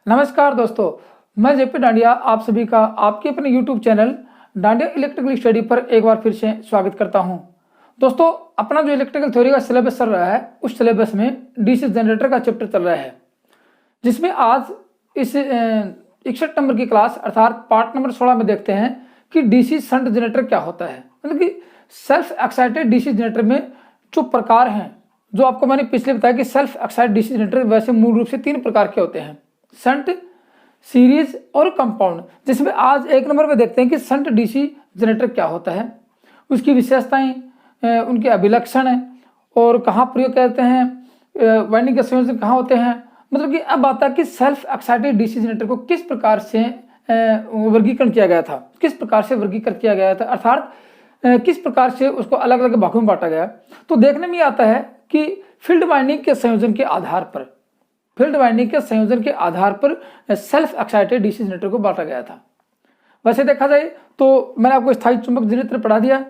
नमस्कार दोस्तों, मैं जेपी डांडिया आप सभी का आपके अपने YouTube channel dandiya electrical study पर एक बार फिर से स्वागत करता हूं। दोस्तों, अपना जो इलेक्ट्रिकल थ्योरी का सिलेबस चल रहा है उस सिलेबस में डीसी जनरेटर का चैप्टर चल रहा है, जिसमें आज इस 61 नंबर की क्लास अर्थात पार्ट नंबर 16 में देखते हैं कि डीसी शंट जनरेटर क्या होता है। मतलब कि सेल्फ एक्साइटेड डीसी जनरेटर में जो प्रकार हैं, जो आपको मैंने पिछले बताया कि सेल्फ एक्साइटेड डीसी जनरेटर वैसे मूल रूप से 3 प्रकार के होते हैं, शंट, सीरीज और कंपाउंड। जिसमें आज 1 नंबर में देखते हैं कि शंट डीसी जनरेटर क्या होता है, उसकी विशेषताएं, उनके अभिलक्षण और कहाँ प्रयोग करते हैं, वाइंडिंग के संयोजन कहाँ होते हैं। मतलब कि अब आता है कि सेल्फ एक्साइटेड डीसी जनरेटर को किस प्रकार से वर्गीकरण किया गया था, किस प्रकार से वर्गीकरण किया गया था, अर्थात किस प्रकार से उसको अलग अलग भागों में बांटा गया। तो देखने में आता है कि फील्ड वाइंडिंग के संयोजन के आधार पर सेल्फ एक्साइटेड डीसी जनरेटर को बांटा गया था। वैसे देखा जाए तो मैंने आपको स्थायी चुंबक जनरेटर पढ़ा दिया,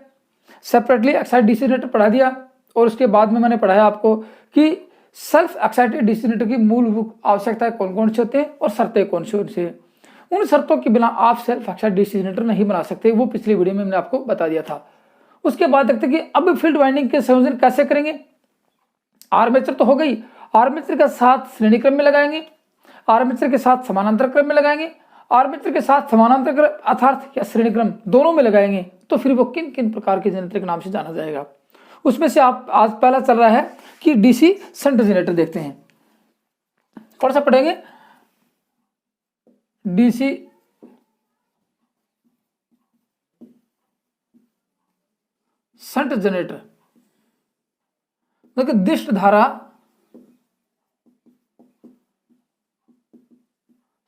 सेपरेटली एक्साइटेड डीसी जनरेटर पढ़ा दिया, और उसके बाद में मैंने पढ़ाया आपको कि सेल्फ एक्साइटेड डीसी जनरेटर की मूलभूत आवश्यकताएं कौन कौन सी होती हैं और शर्तें कौन सी होती हैं। उन शर्तों के बिना आप सेल्फ एक्साइटेड डीसी जनरेटर नहीं बना सकते, वो पिछली वीडियो में मैंने आपको बता दिया था। उसके बाद देखते कि अब फील्ड वाइंडिंग के संयोजन कैसे करेंगे। आर्मेचर तो हो गई, आर्मेचर के साथ श्रेणी क्रम में लगाएंगे, आर्मेचर के साथ समानांतर क्रम में लगाएंगे, आर्मेचर के साथ समानांतर क्रम अर्थात या श्रेणी क्रम दोनों में लगाएंगे, तो फिर वो किन किन प्रकार के जनरेटर के नाम से जाना जाएगा। उसमें से आप आज पहला चल रहा है कि डीसी शंट जनरेटर देखते हैं। कौन सा पढ़ेंगे? डीसी शंट जनरेटर, देखिए दिष्ट धारा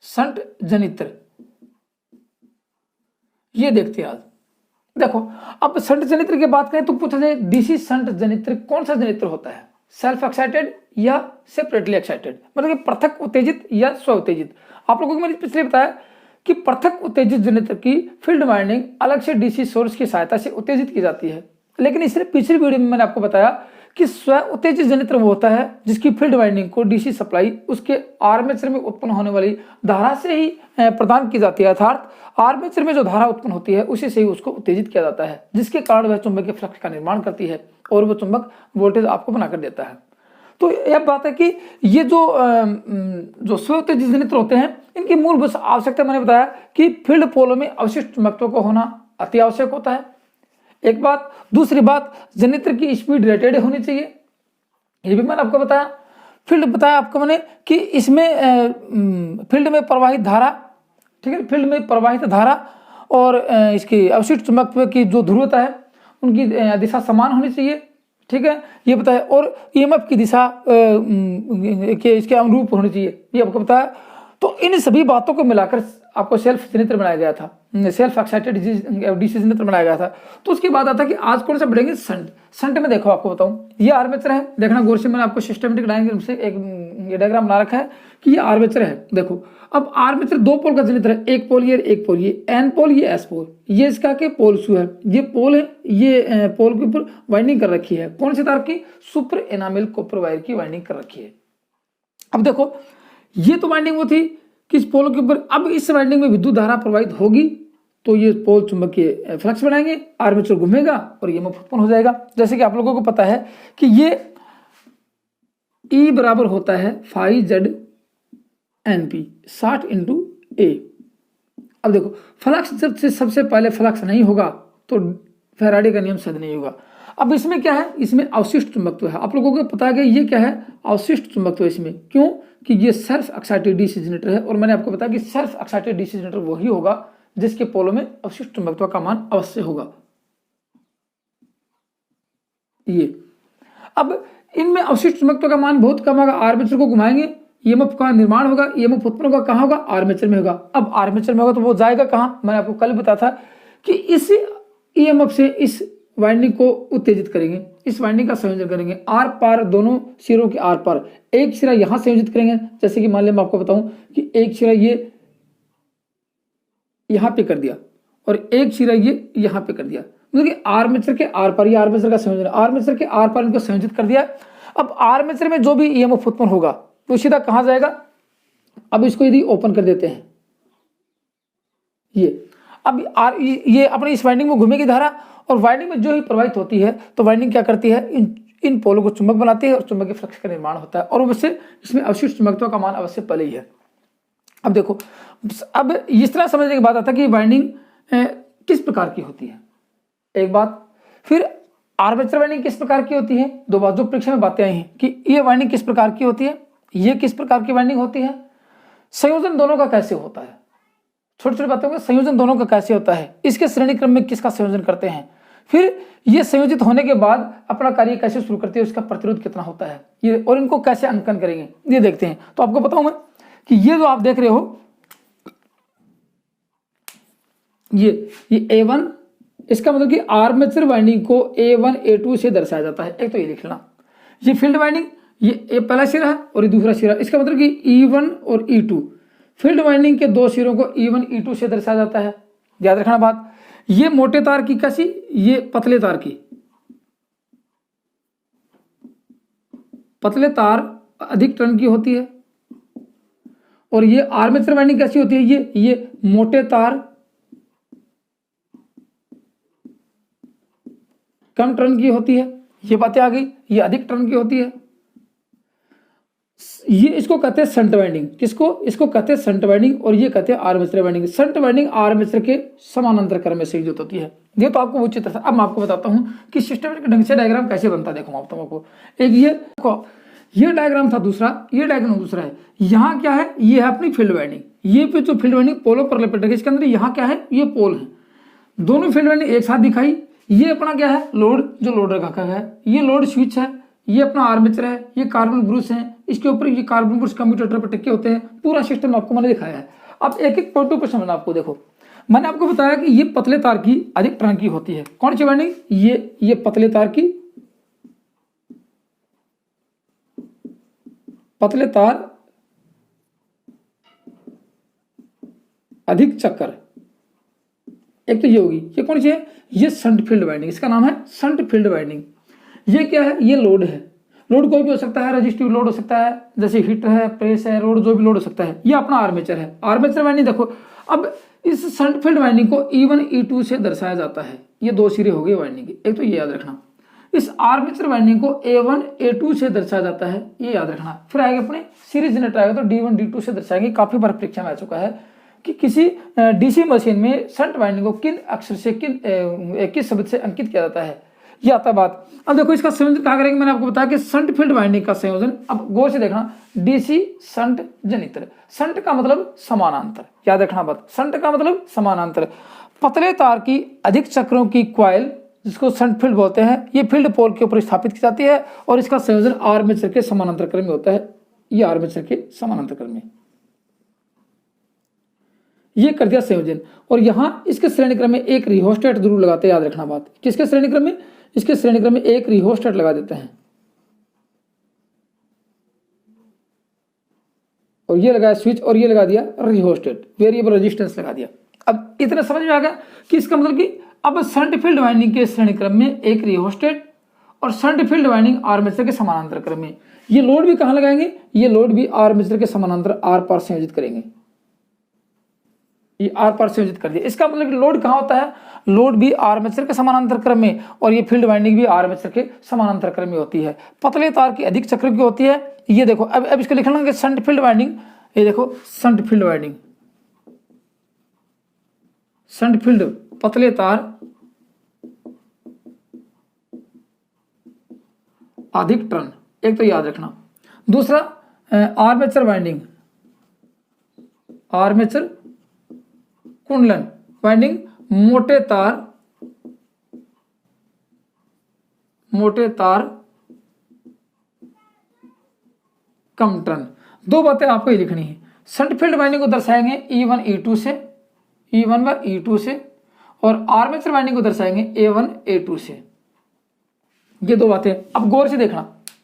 शंट जनित्र, ये देखते हैं आज। देखो, अब शंट जनित्र की बात करें तो पूछा जाए डीसी शंट जनित्र कौन सा जनित्र होता है, सेल्फ एक्साइटेड या सेपरेटली एक्साइटेड, मतलब कि पृथक उत्तेजित या स्व उत्तेजित। आप लोगों को मैंने पिछले बताया कि पृथक उत्तेजित जनित्र की फील्ड वाइंडिंग अलग से डीसी सोर्स की सहायता से उत्तेजित की जाती है, लेकिन इसलिए पिछली वीडियो में मैंने आपको बताया कि स्व उत्तेजित जनित्र वो होता है जिसकी फील्ड वाइंडिंग को डीसी सप्लाई उसके आर्मेचर में उत्पन्न होने वाली धारा से ही प्रदान की जाती है, अर्थात आर्मेचर में जो धारा उत्पन्न होती है उसी से ही उसको उत्तेजित किया जाता है, जिसके कारण वह चुंबकीय फ्लक्स का निर्माण करती है और वह चुंबक वोल्टेज आपको बनाकर देता है। तो यह बात है कि ये जो स्व उत्तेजित जनित्र होते हैं इनकी मूलभूत आवश्यकता मैंने बताया कि फील्ड पोलों में अवशिष्ट चुंबकत्व को होना अति आवश्यक होता है, एक बात। दूसरी बात, जनित्र की स्पीड रेटेड होनी चाहिए, ये भी मैंने आपको बताया। फील्ड बताया आपको मैंने कि इसमें फील्ड में प्रवाहित धारा, ठीक है, फील्ड में प्रवाहित धारा और इसकी अवशिष्ट चुंबकत्व की जो ध्रुवता है उनकी दिशा समान होनी चाहिए, ठीक है, ये बताया। और ईएमएफ की दिशा के इसके अनुरूप होनी चाहिए, ये आपको बताया। तो इन सभी बातों को मिलाकर आपको सेल्फ जनित्र बनाया गया था, सेल्फ एक्साइटेड डीसी जनित्र बनाया गया था। तो उसके बाद आता कि आज कौन सा पढ़ेंगे? शंट। शंट में देखो आपको बताऊं, ये आर्मेचर है, देखना गौर से, मैंने आपको सिस्टमेटिक डायग्राम से एक डायग्राम बना रखा है कि ये आर्मेचर है। देखो, अब आर्मेचर 2 पोल का जनित्र है, एक पोल ये, एक पोल ये, एन पोल ये, एस पोल, ये इसका के पोल शू है, ये पोल है, ये पोल के ऊपर वाइंडिंग कर रखी है, कौन सी तार की? सुपर एनामेल कॉपर वायर की वाइंडिंग कर रखी है। अब देखो, ये तो वाइंडिंग वो थी किस पोल के ऊपर, अब इस वाइंडिंग में विद्युत धारा प्रवाहित होगी तो ये पोल चुंबकीय फ्लक्स बनाएंगे, आर्मेचर घूमेगा और ये उत्पन्न हो जाएगा। जैसे कि आप लोगों को पता है कि ये E बराबर होता है फाई जेड NP 60 × A। अब देखो, फ्लक्स जब से सबसे पहले फ्लक्स नहीं होगा तो फैराडे का नियम सिद्ध नहीं होगा। अब इसमें क्या है? इसमें अवशिष्ट चुंबकत्व है। आप लोगों को पता है कि ये क्या है? अवशिष्ट चुंबकत्व। इसमें क्यों? कि ये सेल्फ एक्साइटेड डीसी जनरेटर है, और मैंने आपको बताया कि सेल्फ एक्साइटेड डीसी जनरेटर वही होगा जिसके पोलों में अवशिष्ट चुंबकत्व का मान अवश्य होगा। ये अब इनमें अवशिष्ट चुंबकत्व का मान बहुत कम होगा, आर्मेचर को घुमाएंगे, ईएमएफ का निर्माण होगा, ईएमएफ उत्पन्न होगा, कहाँ होगा? आर्मेचर में होगा। अब आर्मेचर में होगा तो वो जाएगा कहाँ? मैंने आपको कल बताया था कि इस ईएमएफ से इस वाइंडिंग को उत्तेजित करेंगे, इस वाइंडिंग का संयोजन करेंगे, आर पार, दोनों सिरों के आर पार एक सिरा यहां संयोजित करेंगे। जैसे कि मान लिया मैं आपको बताऊं कि एक सिरा ये यहां पे कर दिया और एक सिरा ये यहां पे कर दिया, मतलब कि आर्मेचर के आर पार, ये आर्मेचर का संयोजन, आर्मेचर के आर पार इनको संयोजित कर दिया। अब आर्मेचर में जो भी ईएमएफ उत्पन्न होगा वो सीधा कहां जाएगा? अब इसको यदि ओपन कर देते हैं, ये अब ये अपने इस वाइंडिंग में घूमेगी धारा, और वाइंडिंग में जो ही प्रवाहित होती है तो वाइंडिंग क्या करती है, इन पोलों को चुंबक बनाती है और चुंबकीय फ्लक्स का निर्माण होता है, और वैसे इसमें अवशिष्ट चुंबकत्व का मान अवश्य पहले ही है। अब देखो, अब इस तरह समझने की बात आता है कि वाइंडिंग किस प्रकार की होती है, एक बात। फिर आर्मेचर वाइंडिंग किस प्रकार की होती है, दो बात जो परीक्षा में बातें आई हैं कि ये वाइंडिंग किस प्रकार की होती है, ये किस प्रकार की वाइंडिंग होती है, संयोजन दोनों का कैसे होता है, छोटी छोटी बातों का संयोजन दोनों का कैसे होता है, इसके श्रेणी क्रम में किसका संयोजन करते हैं, फिर ये संयोजित होने के बाद अपना कार्य कैसे शुरू करते हैं, उसका प्रतिरोध कितना होता है, ये और इनको कैसे अंकन करेंगे ये देखते हैं। तो आपको बताऊं मैं कि ये जो आप देख रहे हो ये A1, इसका मतलब कि आर्मेचर वाइंडिंग को A1 A2 से दर्शाया जाता है। एक तो ये लिख लेना, ये फील्ड वाइंडिंग, ये पहला सिरा है और ये दूसरा सिरा, इसका मतलब कि E1 और E2, फील्ड वाइंडिंग के दो सिरों को E1 E2 से दर्शाया जाता है। याद रखना बात, ये मोटे तार की कैसी, ये पतले तार की, पतले तार अधिक टर्न की होती है, और ये आर्मेचर वाइंडिंग कैसी होती है, ये मोटे तार कम टर्न की होती है, ये बातें आ गई, ये अधिक टर्न की होती है। ये इसको कहते हैं शंट वाइंडिंग, किसको, इसको कहते हैं शंट वाइंडिंग, और ये कहते हैं armature winding. Shunt winding armature के समानांतर क्रम में संयोजित होती है। ये तो आपको उचित था। अब मैं आपको बताता हूं कि सिस्टमेटिक ढंग से डायग्राम कैसे बनता है। देखो मैं आपको एक ये डायग्राम था, दूसरा ये डायग्राम दूसरा है। यहाँ क्या है, ये है अपनी फील्ड वाइंडिंग, ये पे जो फील्ड वाइंडिंग पोलों पर लपेट है, इसके अंदर यहाँ क्या है, ये पोल है, दोनों फील्ड वाइंडिंग एक साथ दिखाई। ये अपना क्या है, लोड, जो लोड रखा है, ये लोड स्विच है, ये अपना आर्मेचर है, ये कार्बन ब्रूस है, इसके ऊपर ये कार्बन ब्रूस कम्यूटेटर पर टिके होते हैं। पूरा सिस्टम आपको मैंने दिखाया है। अब एक एक पॉइंट पर समझना आपको। देखो मैंने आपको बताया कि ये पतले तार की अधिक टर्न की होती है, कौन सी वाइंडिंग, ये पतले तार की, पतले तार अधिक चक्कर, एक तो ये होगी। ये कौन सी है, ये शंट फील्ड वाइंडिंग, इसका नाम है शंट फील्ड वाइंडिंग। ये क्या है, ये लोड है, लोड कोई भी हो सकता है, रेजिस्टिव लोड हो सकता है, जैसे हीटर है, प्रेस है, रोड, जो भी लोड हो सकता है। ये अपना आर्मेचर है, आर्मेचर वाइंडिंग। देखो अब इस शंट फील्ड वाइंडिंग को E1 E2 से दर्शाया जाता है। ये दो सिरे हो गए वाइंडिंग के, एक तो ये याद रखना। इस आर्मेचर वाइंडिंग को A1 A2 से दर्शाया जाता है, ये याद रखना। फिर आएगा अपने सीरीज जनरेटर आएगा तो D1 D2 से दर्शाएंगे। काफी बार परीक्षा में आ चुका है कि किसी डीसी मशीन में शंट वाइंडिंग को किन अक्षर से, किस शब्द से अंकित किया जाता है, ये आता बात। अब देखो इसका संयोजन क्या करेंगे, मैंने आपको बताया कि शंट फील्ड वाइंडिंग का संयोजन। अब गौर से देखना, डीसी शंट जनित्र, शंट का मतलब समानांतर, याद रखना बात, शंट का मतलब समानांतर। पतले तार की अधिक चक्रों की क्वाइल, जिसको शंट फील्ड बोलते हैं, ये फील्ड पोल के ऊपर स्थापित की जाती है, और इसका संयोजन आर्मेचर के समानांतर क्रम में होता है। ये आर्मेचर के समानांतर क्रम में ये कर दिया संयोजन। और यहां इसके श्रेणी क्रम में एक रिहोस्टेट जरूर लगाते हैं, याद रखना बात। किसके श्रेणी क्रम में, इसके श्रेणी क्रम में एक रिहोस्टेट लगा देते हैं, और ये लगाया स्विच, और ये लगा दिया रिहोस्टेट, वेरिएबल रेजिस्टेंस लगा दिया। अब इतना समझ में आ गया कि इसका मतलब कि अब शंट फील्ड वाइंडिंग के श्रेणी क्रम में एक रिहोस्टेट और शंट फील्ड वाइंडिंग आर्मेचर के समानांतर क्रम में। ये लोड भी कहां लगाएंगे, ये लोड भी आर्मेचर के समानांतर आर पार संयोजित करेंगे। ये आर पार संयोजित कर दिया। इसका मतलब लोड कहां होता है, लोड भी आर्मेचर के समानांतर क्रम में, और ये फील्ड वाइंडिंग भी आर्मेचर के समानांतर क्रम में होती है। पतले तार की अधिक चक्र की होती है। ये देखो अब इसको लिखना कि शंट फील्ड वाइंडिंग, ये देखो shunt field winding, shunt field पतले तार अधिक टर्न, एक तो याद रखना। दूसरा आर्मेचर वाइंडिंग, आर्मेचर कुंडलन वाइंडिंग, मोटे तार कम टर्न। दो बातें आपको ही लिखनी है। शंट फील्ड वाइंडिंग को दर्शाएंगे E1 E2 से, E1 व E2 से, और आर्मेचर वाइंडिंग को दर्शाएंगे A1 A2 से। ये दो बातें अब गौर से देखना,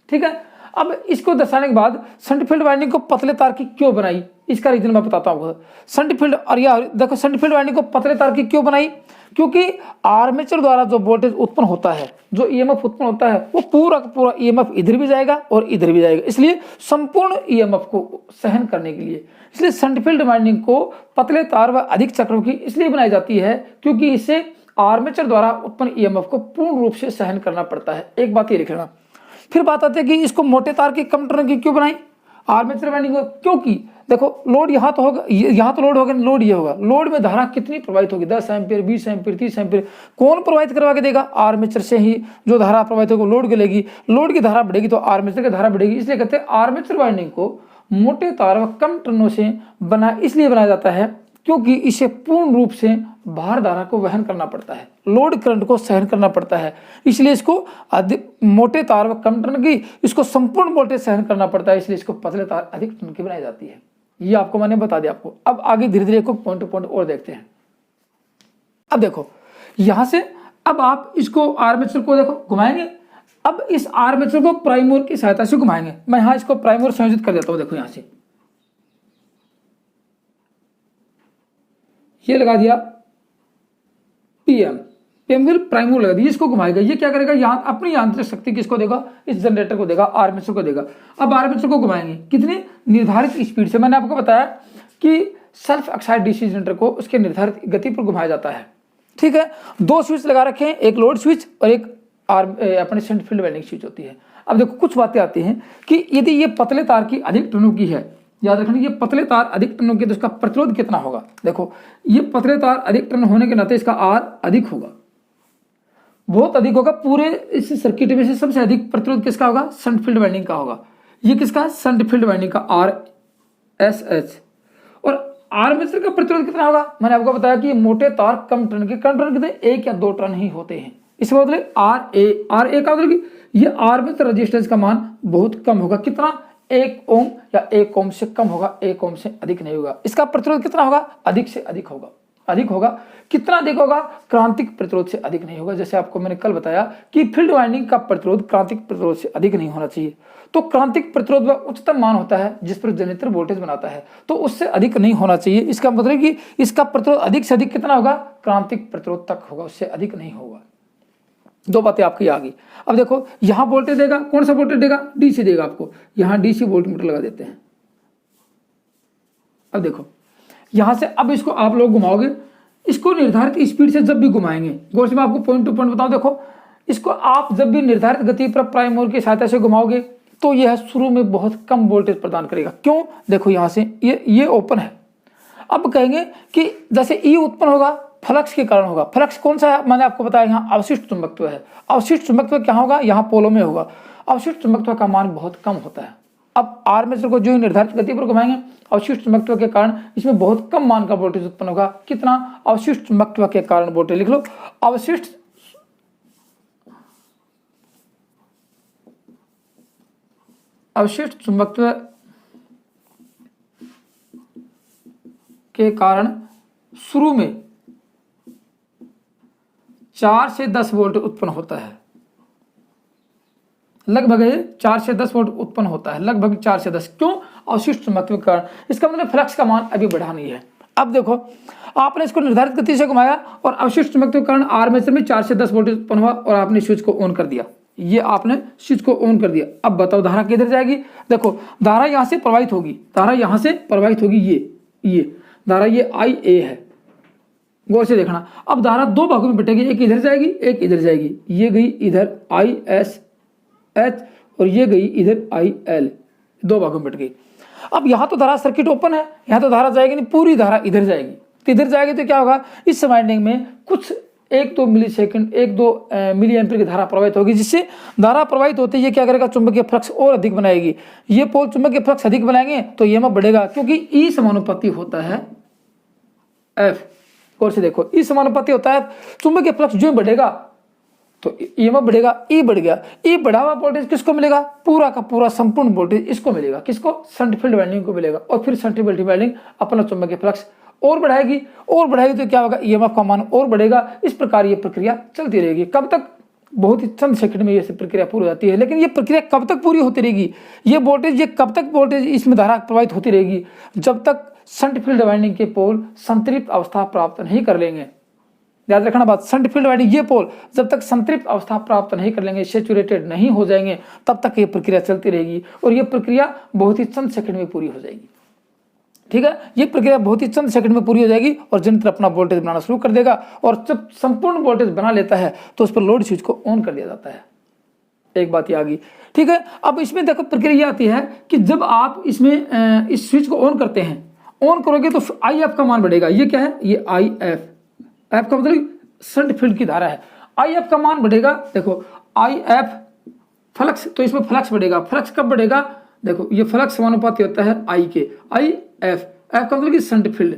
ठीक है। अब इसको दर्शाने के बाद शंट फील्ड वाइंडिंग को पतले तार की क्यों बनाई, इसका रीजन मैं बताता हूँ। शंट फील्ड और या देखो शंट फील्ड वाइंडिंग को पतले तार की क्यों बनाई, क्योंकि आर्मेचर द्वारा जो वोल्टेज उत्पन्न होता है, जो ईएमएफ उत्पन्न होता है, वो पूरा का पूरा ईएमएफ इधर भी जाएगा और इधर भी जाएगा, इसलिए संपूर्ण ईएमएफ को सहन करने के लिए इसलिए शंट फील्ड वाइंडिंग को पतले तार व अधिक चक्रों की इसलिए बनाई जाती है क्योंकि इससे आर्मेचर द्वारा उत्पन्न ईएमएफ को पूर्ण रूप से सहन करना पड़ता है। एक बात ये लिख लेना। फिर बात आती है कि इसको मोटे तार की कम टर्न की क्यों बनाई आर्मेचर वाइंडिंग को, क्योंकि देखो लोड यहाँ तो होगा, यहाँ तो लोड होगा, लोड ये होगा, लोड में धारा कितनी प्रवाहित होगी, 10 एम्पीयर, 20 एम्पीयर, 30 एम्पीयर, कौन प्रवाहित करवा के देगा, आर्मेचर से ही जो धारा प्रवाहित होगी लोड के लेगी, लोड की धारा बढ़ेगी तो आर्मेचर की धारा बढ़ेगी, इसलिए कहते हैं आर्मेचर वाइंडिंग को मोटे तार व कम टर्नों से इसलिए बनाया जाता है क्योंकि इसे पूर्ण रूप से भार धारा को वहन करना पड़ता है, लोड करंट को सहन करना पड़ता है, इसलिए इसको अधिक मोटे तार व कम टर्न की इसको संपूर्ण वोल्टेज सहन करना पड़ता है, इसलिए इसको पतले तार अधिक टर्न की बनाई जाती है। ये आपको मैंने बता दिया आपको। अब आगे धीरे धीरे को पॉइंट टू पॉइंट और देखते हैं। अब देखो यहां से अब आप इसको आर्मेचर को देखो घुमाएंगे, अब इस आर्मेचर को प्राइम मूवर की सहायता से घुमाएंगे। मैं यहां इसको प्राइम मूवर संयोजित कर देता हूं। देखो यहां से ये लगा दिया पीएम व्हील प्राइम मूवर लगा दिया, इसको घुमाएगा। ये क्या करेगा, यहां अपनी यांत्रिक शक्ति किसको देगा, इस जनरेटर को देगा, आर्मेचर को देगा। अब आर्मेचर को घुमाएंगे कितनी निर्धारित स्पीड से। मैंने आपको बताया कि सेल्फ एक्साइटेड डीसी जनरेटर को उसके निर्धारित गति पर घुमाया जाता है। ठीक है, 2 स्विच लगा रखे हैं, एक लोड स्विच और एक अपने शंट फील्ड वाइंडिंग स्विच होती है। अब देखो कुछ बातें आती हैं कि यदि ये पतले तार की अधिक टर्नों की है, याद रखना ये पतले तार अधिक टर्नों की, तो इसका प्रतिरोध कितना होगा। देखो ये पतले तार अधिक टर्न होने के नाते इसका आर अधिक होगा, बहुत अधिक होगा। पूरे इस सर्किट में से सबसे अधिक प्रतिरोध किसका होगा, शंट फील्ड वाइंडिंग का होगा। ये किसका, शंट फील्ड वाइंडिंग का आर एस एच। और आर्मेचर का प्रतिरोध कितना होगा, मैंने आपको बताया कि मोटे तार कम टर्न के, कम टर्न कितने, 1 या 2 टर्न ही होते हैं। इसके बदले आर ए का मतलब कि ये आर्मेचर रेजिस्टेंस का मान बहुत कम होगा। कितना, 1 ओम या 1 ओम से कम होगा, 1 ओम से अधिक नहीं होगा। इसका प्रतिरोध कितना होगा, अधिक से अधिक होगा, अधिक होगा। कितना अधिक होगा, क्रांतिक प्रतिरोध से अधिक नहीं होगा। जैसे आपको मैंने कल बताया कि फील्ड वाइंडिंग का प्रतिरोध क्रांतिक प्रतिरोध से अधिक नहीं होना चाहिए। तो क्रांतिक प्रतिरोध वह उच्चतम मान होता है जिस पर जनरेटर वोल्टेज बनाता है, तो उससे अधिक नहीं होना चाहिए। इसका मतलब कि इसका प्रतिरोध अधिक से अधिक कितना होगा, क्रांतिक प्रतिरोध तक होगा, उससे अधिक नहीं होगा। 2 बातें आपकी आ गई। अब देखो यहां वोल्टेज देगा, कौन सा वोल्टेज देगा, डीसी देगा आपको। यहां डीसी वोल्टमीटर लगा देते हैं। अब देखो यहां से अब इसको आप लोग घुमाओगे, इसको निर्धारित स्पीड से जब भी घुमाएंगे, गौर से मैं आपको पॉइंट टू पॉइंट बताऊं। देखो इसको आप जब भी निर्धारित गति पर प्राइम मूवर की सहायता से घुमाओगे तो यह शुरू में बहुत कम वोल्टेज प्रदान करेगा। क्यों, देखो यहां से ये ओपन है। अब कहेंगे कि जैसे ई उत्पन्न होगा फ्लक्स के कारण होगा। फ्लक्स कौन सा है, मैंने आपको बताया यहाँ अवशिष्ट चुंबकत्व है। अवशिष्ट चुंबकत्व क्या होगा, यहाँ पोलों में होगा। अवशिष्ट चुंबकत्व का मान बहुत कम होता है। अब आर्मेचर को जो निर्धारित गति पर घुमाएंगे, अवशिष्ट चुंबकत्व के कारण इसमें बहुत कम मान का वोल्टेज उत्पन्न होगा। कितना, अवशिष्ट चुंबकत्व के कारण वोल्टेज लिख लो। अवशिष्ट चुंबकत्व के कारण शुरू में 4 से 10 वोल्ट उत्पन्न होता है। लगभग 4 से 10 वोल्ट उत्पन्न होता है, लगभग 4 से 10। क्यों, अवशिष्ट चुंबकत्व के कारण। इसका मतलब फ्लक्स का मान अभी बढ़ा नहीं है। अब देखो आपने इसको निर्धारित गति से घुमाया और अवशिष्ट चुंबकत्व के कारण आर्मेचर में 4 से 10 वोल्ट उत्पन्न हुआ और आपने स्विच को ऑन कर दिया। ये आपने स्विच को ऑन कर दिया। अब बताओ धारा किधर जाएगी। देखो धारा यहां से प्रवाहित होगी, धारा यहां से प्रवाहित होगी। ये धारा ये आई ए है, गौर से देखना। अब धारा 2 भागों में बटेगी, एक इधर जाएगी, एक इधर जाएगी। ये गई इधर आई एस एच और ये गई इधर आई एल, 2 भागों में बट गई। अब यहां तो धारा सर्किट ओपन है, यहां तो धारा जाएगी नहीं, पूरी धारा इधर जाएगी। तो इधर जाएगी तो क्या होगा, इस वाइंडिंग में कुछ 1-2 मिली सेकंड 1-2 मिली एम्पीयर की धारा प्रवाहित होगी, जिससे धारा प्रवाहित होते ये क्या करेगा, चुंबकीय फ्लक्स और अधिक बनाएगी। ये पोल चुंबकीय फ्लक्स अधिक बनाएंगे तो ईएमएफ बढ़ेगा, क्योंकि ई समानुपाती होता है एफ। और से देखो ई समानुपाती होता है, चुंबकीय फ्लक्स जो बढ़ेगा तो ईएमएफ बढ़ेगा। ई बढ़ गया, ई बढ़ा हुआ वोल्टेज किसको मिलेगा, पूरा का पूरा संपूर्ण वोल्टेज इसको मिलेगा। किसको, शंट फील्ड वाइंडिंग को मिलेगा। और फिर शंट फील्ड वाइंडिंग अपना चुंबकीय फ्लक्स और बढ़ाएगी तो क्या होगा, ईएमएफ का मान और बढ़ेगा। इस प्रकार ये प्रक्रिया चलती रहेगी। कब तक, बहुत ही चंद सेकंड में ये प्रक्रिया पूरी हो जाती है। लेकिन ये प्रक्रिया कब तक पूरी होती रहेगी, ये कब तक वोल्टेज इसमें धारा प्रवाहित होती रहेगी, जब तक शंट फील्ड वाइंडिंग के पोल संतृप्त अवस्था प्राप्त नहीं कर लेंगे। याद रखना बात, शंट फील्ड वाइंडिंग ये पोल जब तक संतृप्त अवस्था प्राप्त नहीं कर लेंगे, सैचुरेटेड नहीं हो जाएंगे, तब तक ये प्रक्रिया चलती रहेगी और ये प्रक्रिया बहुत ही चंद सेकंड में पूरी हो जाएगी। ठीक है, ये प्रक्रिया बहुत ही चंद सेकंड में पूरी हो जाएगी और जनरेटर अपना वोल्टेज बनाना शुरू कर देगा और जब संपूर्ण वोल्टेज बना लेता है तो उस पर लोड स्विच को ऑन कर दिया जाता है। एक बात ये आ गई। ठीक है, अब इसमें देखो प्रक्रिया आती है कि जब आप इसमें इस स्विच को ऑन करते हैं, ऑन करोगे तो IF का मान बढ़ेगा। ये क्या है, ये IF का मतलब शंट फील्ड की धारा है। IF का मान बढ़ेगा, देखो IF फ्लक्स, तो इसमें फ्लक्स बढ़ेगा। फ्लक्स कब बढ़ेगा, देखो ये फ्लक्स समानुपाती होता है I के। IF का मतलब कि शंट फील्ड।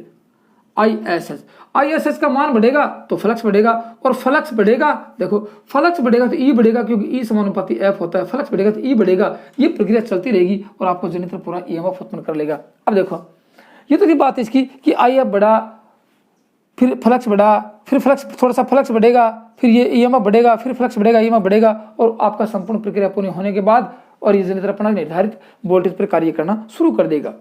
ISS का मान बढ़ेगा तो फ्लक्स बढ़ेगा और फ्लक्स बढ़ेगा, देखो फ्लक्स बढ़ेगा तो E बढ़ेगा क्योंकि E समानुपाती F होता है। फ्लक्स बढ़ेगा तो E बढ़ेगा। ये प्रक्रिया चलती रहेगी और आपको जनरेटर पूरा EMF उत्पन्न कर लेगा। अब देखो ये तो की बात है इसकी कि IF बढ़ा, फिर फ्लक्स बढ़ा, फिर फ्लक्स थोड़ा सा फ्लक्स बढ़ेगा, फिर ये EMF बढ़ेगा, फिर फ्लक्स बढ़ेगा, EMF बढ़ेगा और आपका संपूर्ण प्रक्रिया पूरी होने के बाद और ये जनरेटर अपना निर्धारित वोल्टेज पर कार्य करना शुरू कर देगा।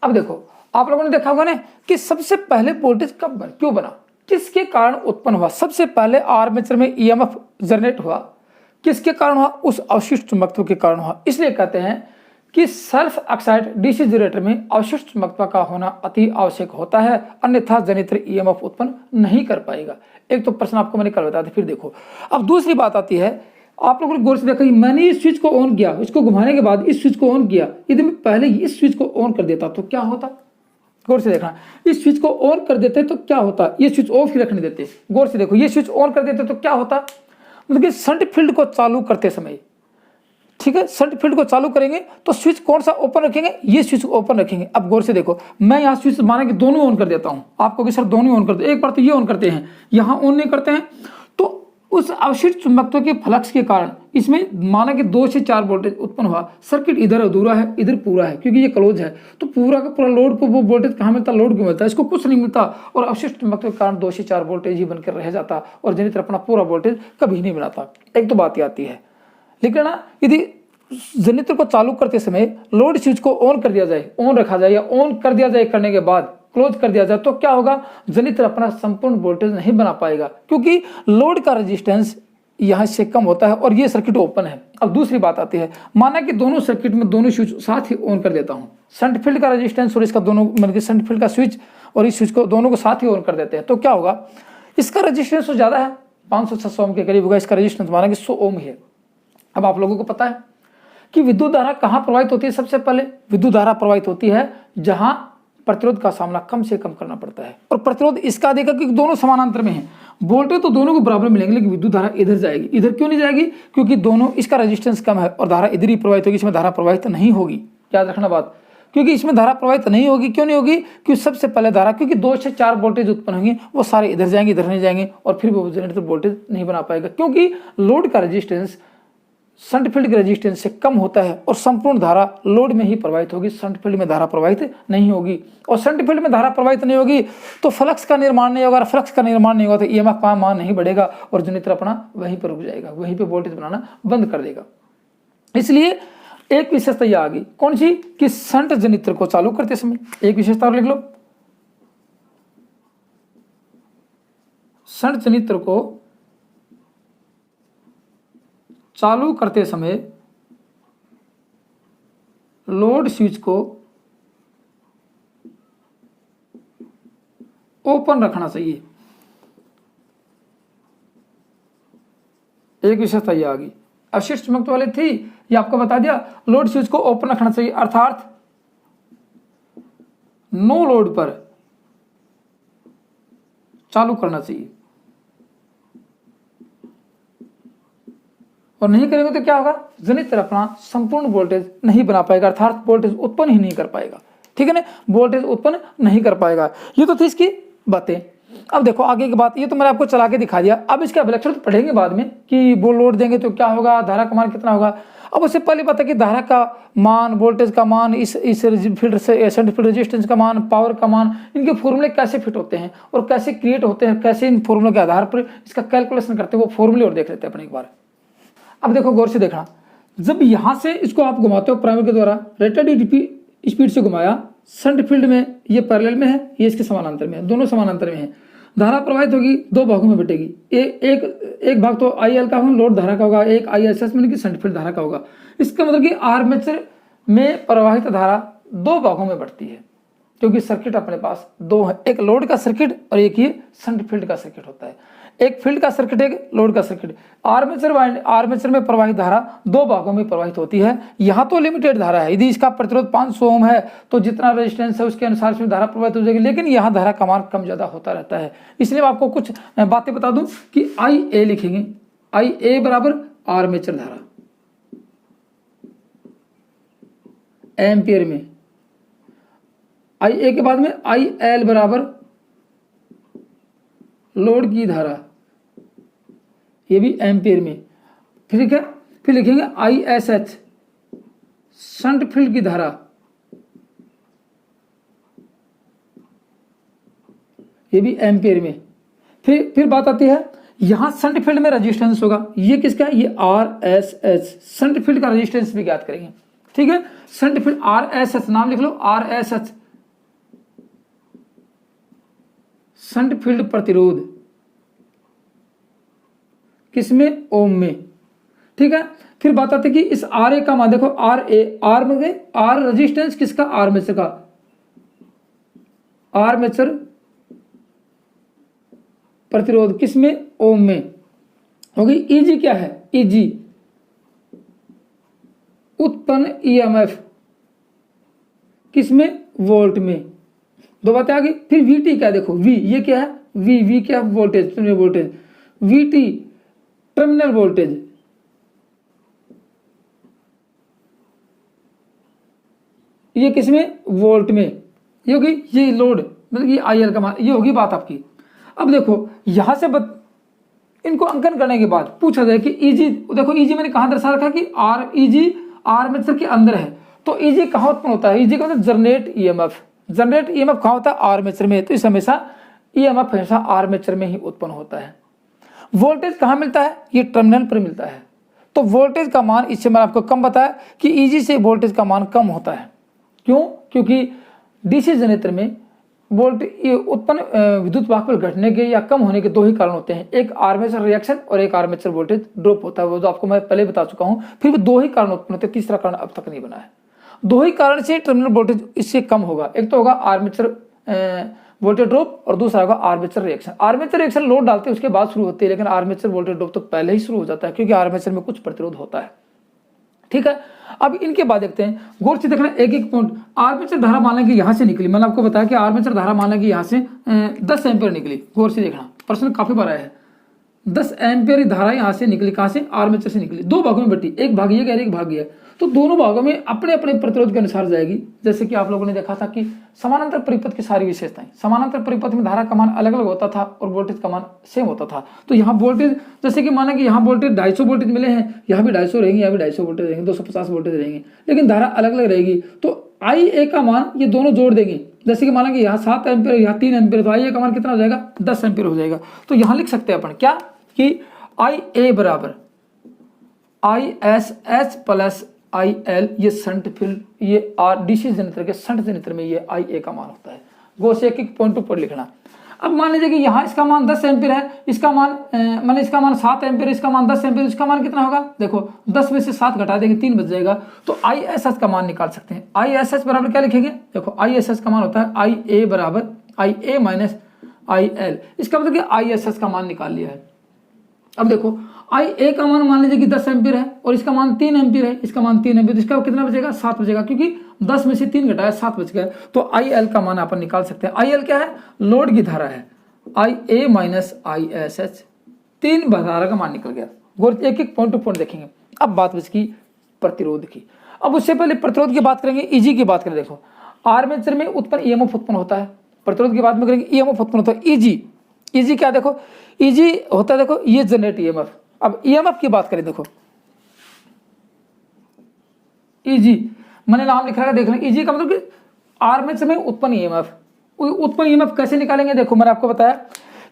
अब देखो आप लोगों ने देखा होगा ना कि सबसे पहले वोल्टेज क्यों बना, किसके कारण उत्पन्न हुआ। सबसे पहले आर्मेचर में EMF जनरेट हुआ, किसके कारण हुआ, उस अवशिष्ट चुंबकत्व के कारण हुआ। इसलिए कहते हैं कि सेल्फ एक्साइट डीसी जनरेटर में अवशिष्ट चुंबकत्व का होना अति आवश्यक होता है, अन्यथा जनरेटर EMF उत्पन्न नहीं कर पाएगा। एक तो प्रश्न आपको मैंने कल बताया था। फिर देखो अब दूसरी बात आती है, आप लोगों ने गौर से देखा, मैंने इस स्विच को ऑन किया, इसको घुमाने के बाद इस स्विच को ऑन किया, यदि मैं पहले इस स्विच को ऑन कर देता तो क्या होता। गौर से देखना, इस स्विच को ऑन कर देते तो क्या होता, ये स्विच ऑफ ही रखने देते। गौर से देखो, ये स्विच ऑन कर देते तो क्या होता, मतलब कि शंट फील्ड को चालू करते समय, ठीक है, शंट फील्ड को चालू करेंगे तो स्विच कौन सा ओपन रखेंगे, ये स्विच ओपन रखेंगे। अब गौर से देखो, मैं यहाँ स्विच माना कि दोनों ऑन कर देता हूँ, आपको कि सर दोनों ऑन कर दो, एक बार तो ये ऑन करते हैं, यहाँ ऑन नहीं करते हैं, तो उस अवशिष्ट चुंबकत्व के फ्लक्स के कारण इसमें माना कि 2 से 4 वोल्टेज उत्पन्न हुआ। सर्किट इधर अधूरा है, इधर पूरा है, क्योंकि ये क्लोज है, तो पूरा का पूरा लोड को वो वोल्टेज कहाँ मिलता, लोड को मिलता है, इसको कुछ नहीं मिलता और अवशिष्ट चुंबकत्व के कारण 2 से 4 वोल्टेज ही बनकर रह जाता और जनरेटर अपना पूरा वोल्टेज कभी नहीं बनाता। एक तो बात ही आती है। लेकिन ना यदि जनरेटर को चालू करते समय लोड स्विच को ऑन कर दिया जाए, ऑन रखा जाए या ऑन कर दिया जाए, करने के बाद क्लोज कर दिया जाए, तो क्या होगा, जनरेटर अपना संपूर्ण वोल्टेज नहीं बना पाएगा क्योंकि लोड का रेजिस्टेंस यहाँ से कम होता है और ये सर्किट ओपन है। अब दूसरी बात आती है, माना कि दोनों सर्किट में दोनों स्विच साथ ही ऑन कर देता हूँ, शंट फील्ड का रेजिस्टेंस और इसका दोनों मतलब शंट फील्ड का स्विच और इस स्विच को दोनों को साथ ही ऑन कर देते हैं, तो क्या होगा, इसका रेजिस्टेंस तो ज्यादा है, 500-600 ओम के करीब होगा, इसका रेजिस्टेंस माना कि 100 ओम है। अब आप लोगों को पता है कि विद्युत धारा कहाँ प्रवाहित होती है, सबसे पहले विद्युत धारा प्रवाहित होती है जहां प्रतिरोध का सामना कम से कम करना पड़ता है और प्रतिरोध इसका देगा कि दोनों समानांतर में हैं, वोल्टेज तो दोनों को बराबर मिलेंगे, लेकिन विद्युत धारा इधर जाएगी। इधर क्यों नहीं जाएगी, क्योंकि दोनों, इसका रेजिस्टेंस कम है और धारा इधर ही प्रवाहित होगी, इसमें धारा प्रवाहित नहीं होगी। याद रखना बात, क्योंकि इसमें धारा प्रवाहित नहीं होगी। क्यों नहीं होगी, क्योंकि सबसे पहले धारा, क्योंकि 2 से 4 वोल्टेज उत्पन्न होंगे, वो सारे इधर जाएंगे, इधर नहीं जाएंगे और फिर वो जनरेटर वोल्टेज नहीं बना पाएगा, क्योंकि लोड का रेजिस्टेंस शंट फील्ड के रेजिस्टेंस से कम होता है और संपूर्ण धारा लोड में ही प्रवाहित होगी, शंट फील्ड में धारा प्रवाहित नहीं होगी। और शंट फील्ड में धारा प्रवाहित नहीं होगी तो फ्लक्स का निर्माण नहीं होगा, फ्लक्स का निर्माण नहीं होगा तो EMF का मान नहीं बढ़ेगा और जनरेटर अपना वहीं पर रुक जाएगा, वहीं पे वोल्टेज बनाना बंद कर देगा। इसलिए एक विशेषता यह आ गई, कौन सी, कि शंट जनरेटर को चालू करते समय, एक विशेषता और लिख लो, शंट जनरेटर को चालू करते समय लोड स्विच को ओपन रखना चाहिए। एक विशेषता ये आ गई, अवशिष्ट चुंबकत्व वाली थी, ये आपको बता दिया, लोड स्विच को ओपन रखना चाहिए, अर्थात नो लोड पर चालू करना चाहिए। और नहीं करेंगे तो क्या होगा, जनरेटर अपना संपूर्ण वोल्टेज नहीं बना पाएगा, अर्थात वोल्टेज उत्पन्न ही नहीं कर पाएगा। ठीक है ना, वोल्टेज उत्पन्न नहीं कर पाएगा। ये तो थी इसकी बातें। अब देखो आगे की बात, ये तो मैंने आपको चला के दिखा दिया। अब इसका विलक्षण पढ़ेंगे बाद में कि वो लोड देंगे तो क्या होगा, धारा का मान कितना होगा। अब उससे पहले पता है कि धारा का मान, वोल्टेज का मान, इस फील्ड से शंट फील्ड रेजिस्टेंस का मान, पावर का मान, इनके फॉर्मूले कैसे फिट होते हैं और कैसे क्रिएट होते हैं, कैसे इन फॉर्मूले के आधार पर इसका कैलकुलेशन करते हैं, वो फॉर्मूले और देख लेते हैं अपन एक बार। अब देखो गौर से देखना, जब यहां से इसको आप घुमाते हो प्राइमर के द्वारा, रेटेड स्पीड से घुमाया, शंट फील्ड में ये पैरेलल में है, ये इसके समानांतर में है, दोनों समानांतर में है। धारा प्रवाहित होगी, दो भागों में बटेगी, एक भाग तो IL का होगा, लोड धारा का होगा, एक ISS में शंट फील्ड धारा का होगा। इसका मतलब कि आर्मेचर में प्रवाहित धारा दो भागों में बढ़ती है, क्योंकि सर्किट अपने पास दो है, एक लोड का सर्किट और एक ये शंट फील्ड का सर्किट होता है, एक फील्ड का सर्किट, एक लोड का सर्किट। आर्मेचर में प्रवाहित धारा दो भागों में प्रवाहित होती है। यहाँ तो लिमिटेड धारा है, यदि इसका प्रतिरोध 500 ओम है तो जितना रेजिस्टेंस है उसके अनुसार इसमें धारा प्रवाहित हो जाएगी, लेकिन यहाँ धारा का मान कम ज्यादा होता रहता है। इसलिए मैं आपको कुछ बातें बता दूं कि IA लिखेंगे, IA बराबर आर्मेचर धारा एम्पियर में, IA के बाद में IL बराबर लोड की धारा, ये भी एम्पियर में, ठीक है। फिर लिखेंगे ISH शंट फील्ड की धारा, ये भी एम्पियर में। फिर बात आती है यहां शंट फील्ड में रेजिस्टेंस होगा, ये किसका है, ये RSH, शंट फील्ड का रेजिस्टेंस भी ज्ञात करेंगे, ठीक है। शंट फील्ड RSH, नाम लिख लो RSH, शंट फील्ड प्रतिरोध किसमें, ओम में, ठीक है। फिर बात आती है कि इस RA का मान देखो, R में गए, R रेजिस्टेंस किसका, आर्मेचर का, आर्मेचर प्रतिरोध किसमें, ओम में होगी। EG क्या है, EG उत्पन्न EMF किसमें, वोल्ट में, दो बातें आ गई। फिर VT क्या, देखो V, ये क्या है, V क्या, voltage, voltage, VT terminal voltage, ये किसमें, वोल्ट में, ये होगी, ये लोड मतलब ये IL का मान, ये होगी बात आपकी। अब देखो यहां से इनको अंकन करने के बाद पूछा जाए कि EG, देखो EG मैंने कहां दर्शा रखा कि EG आर्मेचर के अंदर है, तो EG कहां उत्पन्न होता है, EG का मतलब जनरेट EMF कहां होता है, आर्मेचर में, तो इस हमेशा EMF हमेशा आर्मेचर में ही उत्पन्न होता है। वोल्टेज कहां मिलता है, ये टर्मिनल पर मिलता है, तो वोल्टेज का मान, इससे मैंने आपको कम बताया कि EG से वोल्टेज का मान कम होता है। क्यों, क्योंकि DC जनरेटर में उत्पन्न विद्युत वाहक पर घटने के या कम होने के दो ही कारण होते हैं, एक आर्मेचर रिएक्शन और एक आर्मेचर वोल्टेज ड्रॉप होता है, वो जो आपको मैं पहले बता चुका हूं। फिर भी दो ही कारण उत्पन्न होते हैं, तीसरा कारण अब तक नहीं बना है। दो ही कारण से टर्मिनल वोल्टेज इससे कम होगा, एक तो होगा आर्मेचर वोल्टेज ड्रॉप और दूसरा होगा armature reaction. Armature reaction load डालते हैं उसके बाद शुरू होती है, लेकिन आर्मेचर वोल्टेज ड्रॉप तो पहले ही शुरू हो जाता है, क्योंकि आर्मेचर में कुछ प्रतिरोध होता है, ठीक है। अब इनके बाद देखते हैं, गौर से देखना एक एक पॉइंट। आर्मेचर धारा मान लें कि यहां से निकली, मैंने आपको बताया कि आर्मेचर धारा मान लें कि यहां से 10 एम्पियर निकली, गौर से देखना, प्रश्न काफी बार आया है। 10 एम्पियर धारा यहां से निकली, कहां से, आर्मेचर से निकली, दो भागों में बटी, एक भाग ये एक भाग ये, तो दोनों भागों में अपने अपने प्रतिरोध के अनुसार जाएगी। जैसे कि आप लोगों ने देखा था कि समानांतर परिपथ की सारी विशेषताएं, समानांतर परिपथ में धारा का मान अलग अलग होता था और वोल्टेज का मान सेम होता था। तो यहाँ वोल्टेज, जैसे कि माना कि यहाँ वोल्टेज 250 वोल्टेज मिले हैं, यहाँ भी 250 रहेंगे, यहाँ भी 250 वोल्टेज रहेंगे, 250 वोल्टेज रहेंगे, लेकिन धारा अलग अलग रहेगी। तो IA का मान ये दोनों जोड़ देंगे, जैसे कि माना कि यहाँ 7 एम्पियर, यहाँ 3 एम्पियर, तो IA का मान कितना हो जाएगा, 10 एम्पियर हो जाएगा। तो यहाँ लिख सकते हैं अपन क्या, कि IA बराबर ISH प्लस IL, ये शंट फील्ड, ये DC जनरेटर के शंट जनरेटर में ये IA का मान होता है। गो से एक पॉइंट ऊपर लिखना। अब मान लीजिए कि यहाँ इसका मान 10 एम्पियर है, इसका मान मान इसका मान 7 एम्पियर, इसका मान 10 एम्पियर, इसका मान कितना होगा, देखो 10 में से 7 घटा देंगे 3 बच जाएगा, तो ISH का मान निकाल सकते हैं। ISH बराबर क्या लिखेंगे, देखो ISH का मान होता है IA बराबर IA माइनस IL, इसका मतलब कि ISH का मान निकाल लिया है। अब देखो IA का मान लीजिए कि 10 एम्पियर है और इसका मान 3 एम्पियर है, इसका मान 3 एम्पियर, इसका कितना बचेगा, 7 बचेगा, क्योंकि 10 में से 3 घटाया 7 बच गया। तो IL का मान अपन निकाल सकते हैं। IL क्या है, लोड की धारा है, IA माइनस ISH, 3 धारा का मान निकल गया। गौर एक एक पॉइंट टू पॉइंट देखेंगे। अब बात बच की प्रतिरोध की। अब उससे पहले प्रतिरोध की बात करेंगे, EG की बात करें। देखो आर्मेचर में उत्पन्न EMF उत्पन्न होता है, प्रतिरोध की बात में करेंगे EMF उत्पन्न होता है। EG क्या, देखो EG होता है, देखो ये जनरेट EMF। अब EMF की बात करें, देखो ईजी, मैंने नाम लिखा है, देख लें। ईजी का मतलब कि आर्मेचर में उत्पन्न ईएमएफ। उत्पन्न ईएमएफ कैसे निकालेंगे? देखो मैंने आपको बताया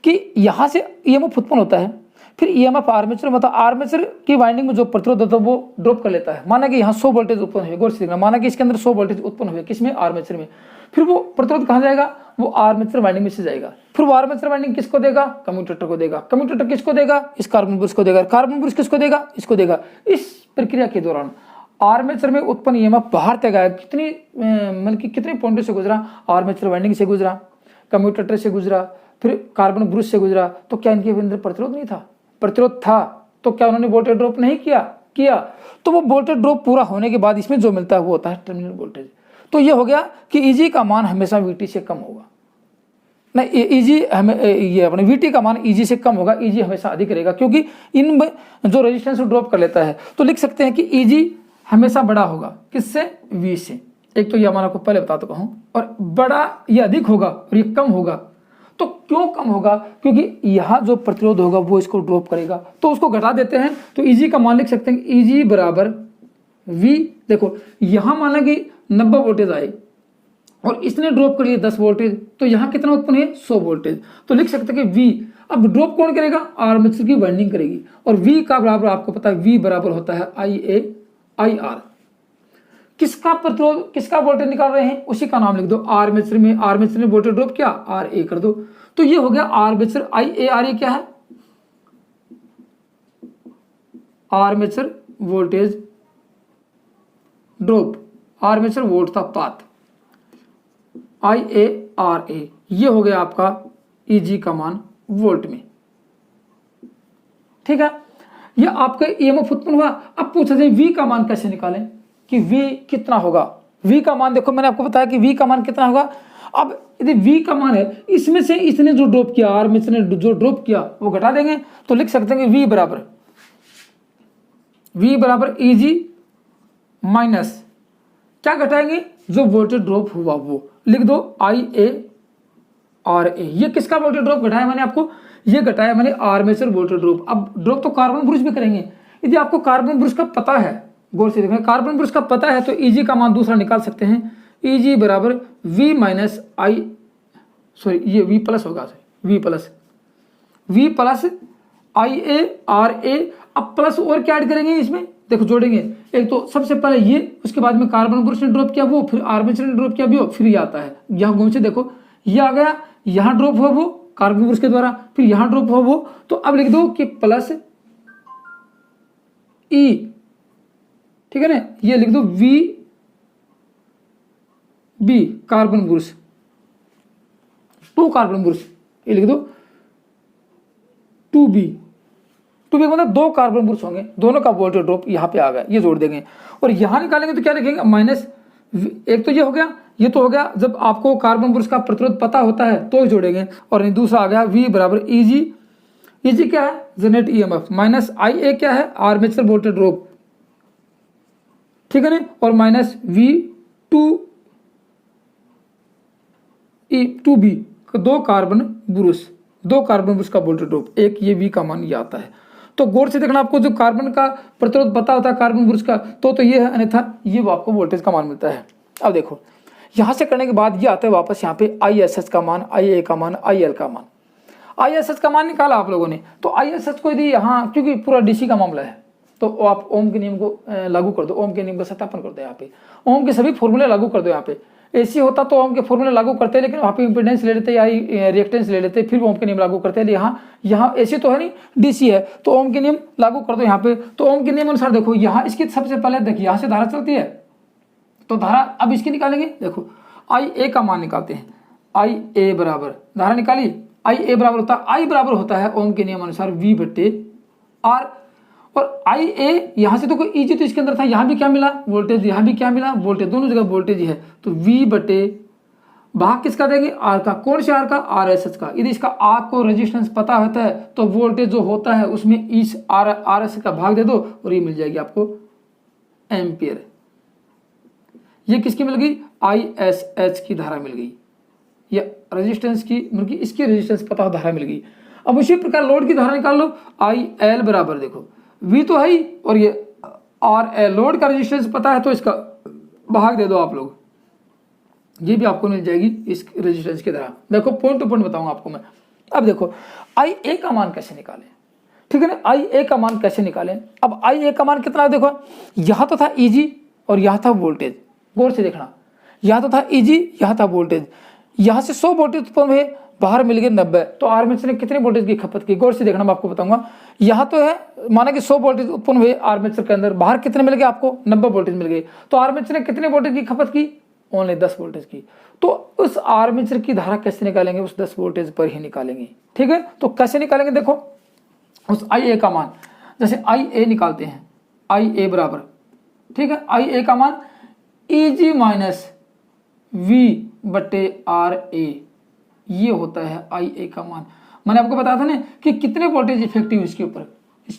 कि यहां से ईएमएफ उत्पन्न होता है, फिर ईएमएफ आर्मेचर, मतलब आर्मेचर की वाइंडिंग में जो प्रतिरोध होता है वो ड्रॉप कर लेता है। माना कि यहाँ 100 वोल्टेज उत्पन्न हुए, गौर से देखना, माना कि इसके अंदर 100 वोल्टेज उत्पन्न हुए, किसमें? आर्मेचर में। फिर वो प्रतिरोध कहाँ जाएगा? वो आर्मेचर वाइंडिंग में से जाएगा। फिर वो आर्मेचर वाइंडिंग किसको देगा? कम्यूटेटर को देगा। कम्यूटेटर किसको देगा? इस कार्बन ब्रश को देगा। कार्बन ब्रश किसको देगा? इसको देगा। इस प्रक्रिया के दौरान आर्मेचर में उत्पन्न ईएमएफ बाहर तक आया, कितनी मतलब कि कितने पॉइंटों से गुजरा? आर्मेचर वाइंडिंग से गुजरा, कम्यूटेटर से गुजरा, फिर कार्बन ब्रश से गुजरा। तो क्या इनके अंदर प्रतिरोध नहीं था? प्रतिरोध था। तो क्या उन्होंने वोल्टेज ड्रॉप नहीं किया? तो वो वोल्टेज ड्रॉप पूरा होने के बाद इसमें जो मिलता है वो होता है टर्मिनल वोल्टेज। तो ये हो गया कि ईजी का मान हमेशा वीटी से कम होगा। नहीं, ईजी हमें ये अपने वीटी का मान ईजी से कम होगा, ईजी हमेशा अधिक रहेगा, क्योंकि इन जो रेजिस्टेंस को ड्रॉप कर लेता है। तो लिख सकते हैं कि ईजी हमेशा बड़ा होगा, किससे? वी से। एक तो ये हमारा को पहले बता चुका हूं, और बड़ा ये अधिक होगा और ये कम होगा। तो क्यों कम होगा? क्योंकि यहाँ जो प्रतिरोध होगा वो इसको ड्रॉप करेगा, तो उसको घटा देते हैं। तो ईजी का मान लिख सकते हैं ईजी बराबर वी। देखो यहां माना कि 90 वोल्टेज आए और इसने ड्रॉप कर लिया 10 वोल्टेज, तो यहाँ कितना उत्पन्न है? 100 वोल्टेज। तो लिख सकते हैं कि वी, अब ड्रॉप कौन करेगा? आर्मेचर की वाइंडिंग करेगी। और वी का बराबर आपको पता है, वी बराबर होता है आई ए आई आर। किसका प्रतिरोध, किसका वोल्टेज निकाल रहे हैं? उसी का नाम लिख दो। आर्मेचर में, आर्मेचर ने वोल्टेज ड्रॉप किया, आर ए कर दो। तो ये हो गया आर्मेचर आई ए आर। ए क्या है? Armature voltage drop, armature volt का पाथ, आई ए आर ए। ये हो गया आपका ईजी का मान वोल्ट में। ठीक है, ये आपका ईएमएफ उत्पन्न हुआ। अब पूछा जाए वी का मान कैसे निकालें, कि वी कितना होगा? वी का मान देखो मैंने आपको बताया कि वी का मान कितना होगा। अब यदि वी का मान है, इसमें से इसने जो ड्रॉप किया, आर्मेचर ने जो ड्रॉप किया वो घटा देंगे। तो लिख सकते हैं कि वी बराबर ईजी माइनस क्या घटाएंगे? जो वोल्टेज ड्रॉप हुआ वो। लिख दो आई ए आर ए। ये किसका वोल्टेज ड्रॉप घटाया मैंने आपको? ये घटाया मैंने आर्मेचर वोल्टेज ड्रॉप। अब ड्रॉप तो कार्बन ब्रश भी करेंगे। यदि आपको कार्बन ब्रश का पता है, गौर से देखें, कार्बन ब्रश का पता है, तो ईजी का मान दूसरा निकाल सकते हैं। ईजी बराबर वी माइनस आई, सॉरी ये वी प्लस होगा, V plus I A R A. अब प्लस और क्या ऐड करेंगे इसमें? देखो जोड़ेंगे। एक तो सबसे पहले ये, उसके बाद में कार्बन ब्रश ने ड्रॉप किया वो, फिर आर्मेचर ने ड्रॉप किया वो, फिर ये आता है। यहाँ घूम से देखो, ये आ गया, यहाँ ड्रॉप हुआ वो कार्बन ब्रश के द्वारा, फिर यहाँ ड्रॉप हुआ वो। तो अब लिख दो कि प्लस ई, ठीक है ना, ये लिख दो V B carbon brush, 2 carbon brush, ये लिख दो 2B मतलब 2 कार्बन ब्रश होंगे, दोनों का वोल्टेज ड्रॉप यहाँ पे आ गया, ये जोड़ देंगे। और यहाँ निकालेंगे तो क्या लिखेंगे? माइनस, एक तो ये हो गया, ये तो हो गया जब आपको कार्बन ब्रश का प्रतिरोध पता होता है तो जोड़ेंगे। और दूसरा आ गया वी बराबर ईजी। ईजी क्या है? Generate EMF, minus I A क्या है? आर्मेचर वोल्टेज ड्रॉप, ठीक है ना, और minus V 2B 2 carbon brush का वोल्टेज ड्रॉप, एक ये वी का मान ये आता है। तो गौर से देखना, आपको जो कार्बन का प्रतिरोध पता होता है कार्बन ब्रश का, तो ये है, अन्यथा ये वो आपको वोल्टेज का मान मिलता है। अब देखो यहां से करने के बाद ये आता है वापस यहाँ पे ISH का मान, IA का मान, IL का मान। ISH का मान निकाला आप लोगों ने, तो ISH को यदि यहाँ, क्योंकि पूरा DC का मामला है, तो आप ओम के नियम को लागू कर दो, ओम के नियम का सत्यापन कर दो। यहाँ पे ओम के सभी फॉर्मूले लागू कर दो। यहाँ पे AC होता तो ओम के फॉर्मूले लागू करते, लेकिन वहाँ पे इंपेडेंस ले लेते या रिएक्टेंस ले लेते, फिर ओम के नियम लागू करते हैं। यहाँ AC तो है नहीं, DC है, तो ओम के नियम लागू कर दो यहाँ पे। तो ओम के नियम अनुसार देखो, यहाँ इसकी सबसे पहले देखिए, यहाँ से धारा चलती है, तो धारा अब इसकी निकालेंगे। देखो IA का मान निकालते हैं। IA बराबर, धारा निकाली, IA बराबर होता है, I बराबर होता है ओम के नियम अनुसार V/R। और IA यहाँ से तो कोई ईजी तो इसके अंदर था, यहाँ भी क्या मिला? वोल्टेज। यहाँ भी क्या मिला? वोल्टेज। दोनों जगह वोल्टेज ही है, तो V/ भाग किसका देंगे? R का। कौन से R का? RSH का। यदि इसका R को रेजिस्टेंस पता होता है तो वोल्टेज जो होता है उसमें इस RSH का भाग दे दो और ये मिल जाएगी आपको एम्पियर। ये किसकी मिल गई? ISH की धारा मिल गई, या रेजिस्टेंस की, मतलब इसकी रेजिस्टेंस पता हो धारा मिल गई। अब उसी प्रकार लोड की धारा निकाल लो। IL बराबर, देखो V तो है ही, और ये आर एल, लोड का रेजिस्टेंस पता है तो इसका भाग दे दो आप लोग, ये भी आपको मिल जाएगी इस रेजिस्टेंस की तरह। देखो पॉइंट टू पॉइंट बताऊंगा आपको मैं। अब देखो आई ए का मान कैसे निकालें, ठीक है ना, आई ए का मान कैसे निकालें। अब आई ए का मान कितना है, देखो यहां तो था ईजी और यहां था वोल्टेज, गौर से देखना, यहां तो था ईजी, यहां था वोल्टेज, यहां से 100 वोल्टेज उत्पन्न हुए, बाहर मिल गए 90, तो आर्मेचर ने कितने वोल्टेज की खपत की, गौर से देखना, मैं आपको बताऊंगा। यहां तो है माना कि 100 वोल्टेज उत्पन्न हुए आर्मेचर के अंदर, बाहर कितने मिल गए आपको, 90 वोल्टेज मिल गए, तो आर्मेचर ने कितने वोल्टेज की खपत की, ओनली 10 वोल्टेज की। तो उस आर्मेचर की धारा कैसे निकालेंगे, उस 10 वोल्टेज पर ही निकालेंगे, ठीक है। तो कैसे निकालेंगे, देखो उस आई ए का मान, जैसे आई ए निकालते हैं, आई ए बराबर, ठीक है, आई ए का मान ई जी माइनस वी बटे आर ए, ये होता है आई ए का मान। मैंने आपको बताया था ना कि कितने वोल्टेज इफेक्टिव इसके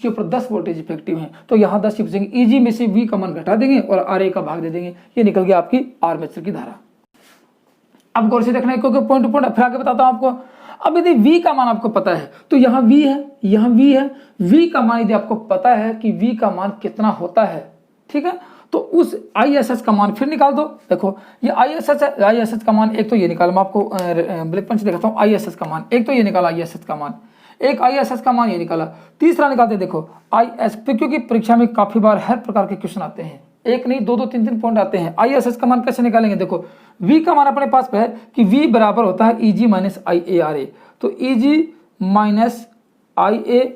ऊपर 10 वोल्टेज इफेक्टिव हैं, तो यहाँ 10 ही बचेंगे, ईजी में से वी का मान घटा देंगे और आर ए का भाग दे देंगे, ये निकल गया आपकी आर्मेचर की धारा। अब गौर से देखना है क्योंकि पॉइंट टू पॉइंट फिर आगे बताता हूं आपको। अब यदि V का मान आपको पता है तो यहाँ V है, यहाँ V है, V का मान यदि आपको पता है कि V का मान कितना होता है, ठीक है, तो उस ISH का मान फिर निकाल दो। देखो ये ISH है, ISH का मान एक तो ये निकाल, मैं आपको ब्लैक पेन से दिखाता हूँ, ISH का मान एक तो ये निकाला, ISH का मान एक, ISH का मान ये निकाला, तीसरा निकालते देखो IS, क्योंकि परीक्षा में काफी बार हर प्रकार के क्वेश्चन आते हैं, एक नहीं दो दो तीन तीन पॉइंट आते हैं। ISH का मान कैसे निकालेंगे, देखो V का मान अपने पास है कि V बराबर होता है EG माइनस IARA, तो EG माइनस IARA,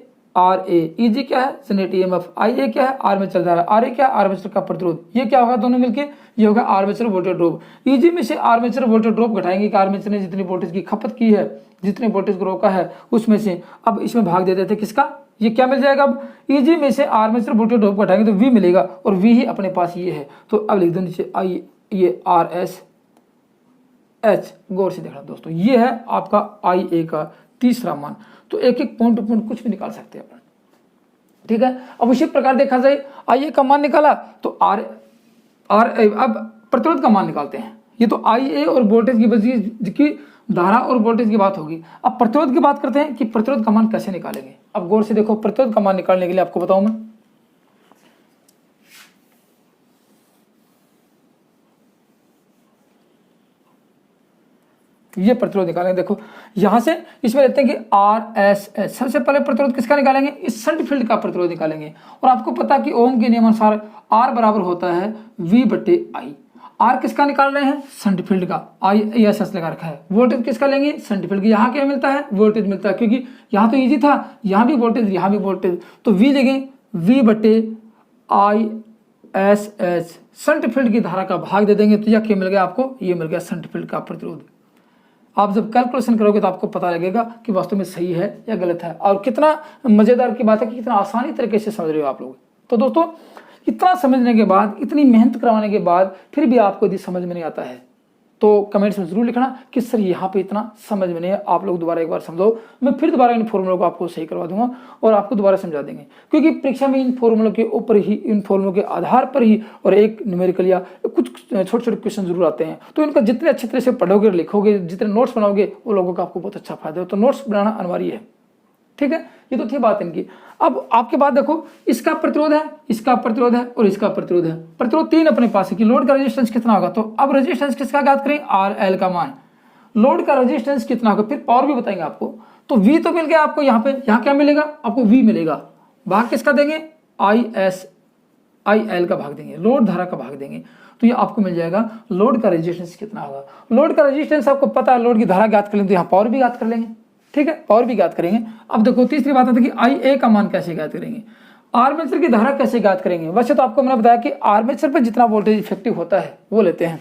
EG क्या है जनरेट EMF, IA क्या है आर्मेचर धारा, RA क्या है आर्मेचर का प्रतिरोध, ये क्या होगा दोनों मिलके, ये होगा आर्मेचर वोल्टेज ड्रॉप। EG में से आर्मेचर वोल्टेज ड्रॉप घटाएंगे कि आर्मेचर ने जितनी वोल्टेज की खपत की है, जितने वोल्टेज को रोका है उसमें से, अब इसमें भाग दे देते किसका, ये क्या मिल जाएगा, अब ईजी में से आर्मेचर वोल्टेज ड्रॉप घटाएंगे तो V मिलेगा और V ही अपने पास ये है, तो अब लिख दो नीचे आई, ये RSH, गौर से देखना दोस्तों, ये है आपका IA का तीसरा मान। तो एक एक पॉइंट टू पॉइंट कुछ भी निकाल सकते हैं अपन, ठीक है। अब उसी प्रकार देखा जाए IA का मान निकाला तो अब प्रतिरोध का मान निकालते हैं। ये तो IA और वोल्टेज की वजह की धारा और वोल्टेज की बात होगी। अब प्रतिरोध की बात करते हैं कि प्रतिरोध का मान कैसे निकालेंगे। अब गौर से देखो, प्रतिरोध का मान निकालने के लिए आपको बताऊं मैं, ये प्रतिरोध निकालेंगे। देखो यहां से इसमें लेते हैं कि RSH, सबसे पहले प्रतिरोध किसका निकालेंगे, इस शंट फील्ड का प्रतिरोध निकालेंगे। और आपको पता कि ओम के नियमानुसार R बराबर होता है V बटे I। R किसका निकाल रहे हैं, शंट फील्ड का, ISH लगा रखा है। वोल्टेज किसका लेंगे, शंट फील्ड की, यहाँ क्या मिलता है वोल्टेज मिलता है, क्योंकि यहाँ तो इजी था, यहाँ भी वोल्टेज यहाँ भी वोल्टेज, तो V लेंगे V बटे ISH, शंट फील्ड की धारा का भाग दे देंगे, तो यह क्या मिल गया आपको, ये मिल गया शंट फील्ड का प्रतिरोध। आप जब कैलकुलेशन करोगे तो आपको पता लगेगा कि वास्तव में सही है या गलत है, और कितना मजेदार की बात है कि कितना आसानी तरीके से समझ रहे हो आप लोग। तो दोस्तों इतना समझने के बाद, इतनी मेहनत करवाने के बाद फिर भी आपको यदि समझ में नहीं आता है तो कमेंट्स में जरूर लिखना कि सर यहाँ पे इतना समझ में नहीं है, आप लोग दोबारा एक बार समझाओ, मैं फिर दोबारा इन फॉर्मूलों को आपको सही करवा दूंगा और आपको दोबारा समझा देंगे, क्योंकि परीक्षा में इन फॉर्मूलों के ऊपर ही, इन फॉर्मूलों के आधार पर ही और एक न्यूमेरिकल या कुछ छोटे छोटे क्वेश्चन जरूर आते हैं। तो इनका जितने अच्छे तरह से पढ़ोगे, लिखोगे, जितने नोट्स बनाओगे, वो लोगों का आपको बहुत अच्छा फायदा हो। तो नोट्स बनाना अनिवार्य है, ठीक है। ये तो थी बात इनकी। अब आपके बाद देखो, इसका प्रतिरोध है, इसका प्रतिरोध है और इसका प्रतिरोध है। प्रतिरोध तीन अपने पास है कि लोड का रेजिस्टेंस कितना होगा। तो अब रेजिस्टेंस किसका ज्ञात करें, RL का मान, लोड का रेजिस्टेंस कितना होगा, फिर पावर भी बताएंगे आपको। तो V तो मिल गया आपको, यहाँ पे यहाँ क्या मिलेगा आपको, V मिलेगा, भाग किसका देंगे, IL का भाग देंगे, लोड धारा का भाग देंगे, तो ये आपको मिल जाएगा लोड का रेजिस्टेंस कितना होगा। लोड का रेजिस्टेंस आपको पता है, लोड की धारा ज्ञात कर लेंगे तो यहाँ पावर भी ज्ञात कर लेंगे, ठीक है, पावर भी ज्ञात करेंगे। अब देखो तीसरी बात आती है कि IA का मान कैसे ज्ञात करेंगे, आर्मेचर की धारा कैसे ज्ञात करेंगे। वैसे तो आपको मैंने बताया कि आर्मेचर पर जितना वोल्टेज इफेक्टिव होता है वो लेते हैं।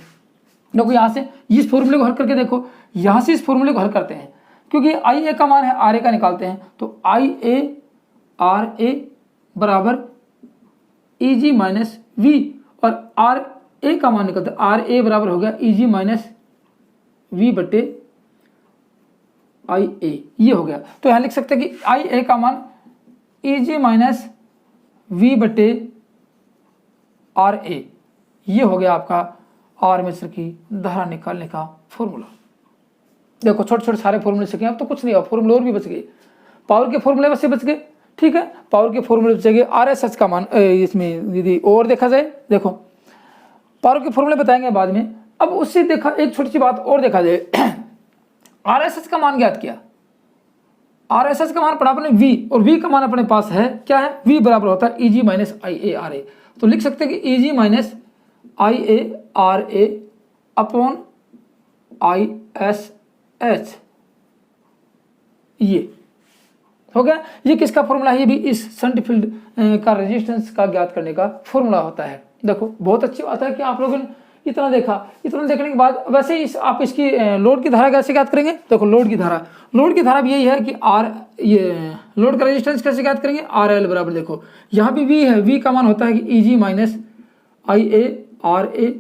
देखो यहाँ से इस फॉर्मूले को हल करके देखो, यहाँ से इस फॉर्मूले को हल करते हैं, क्योंकि IA का मान है, RA का निकालते हैं, तो IARA बराबर EG माइनस V, और RA का मान निकलता है, RA बराबर हो गया EG माइनस V बटे IA, ये हो गया। तो यहां लिख सकते हैं कि IA का मान EG माइनस V बटे RA, ये हो गया आपका आर्मेचर की धारा निकालने का फॉर्मूला। देखो छोटे छोटे सारे फॉर्मूले सीखे, अब तो कुछ नहीं, अब फॉर्मूले और भी बच गए, पावर के फॉर्मूले वैसे बच गए, ठीक है, पावर के फॉर्मूले बचेंगे RSH का मान, इसमें यदि और देखा जाए, देखो पावर के फॉर्मूले बताएंगे बाद में। अब उससे देखा एक छोटी सी बात और देखा जाए, RSH का मान ज्ञात किया, RSH का मान पढ़ा अपने V, और V का मान अपने पास है क्या है, V बराबर होता है Eg माइनस IARA। तो लिख सकते हैं कि Eg minus IARA upon ISH, ये हो गया। ये किसका फॉर्मूला है, ये भी इस शंट फील्ड का रेजिस्टेंस का ज्ञात करने का फॉर्मूला होता है। देखो बहुत अच्छी बात है कि आप लोगों ने इतना देखा, इतना देखने के बाद वैसे ही आप इसकी लोड की धारा कैसे ज्ञात करेंगे, देखो लोड की धारा भी यही है कि ये लोड का रेजिस्टेंस कैसे ज्ञात करेंगे, RL बराबर, देखो यहाँ भी V है, V का मान होता है कि Eg माइनस IARA।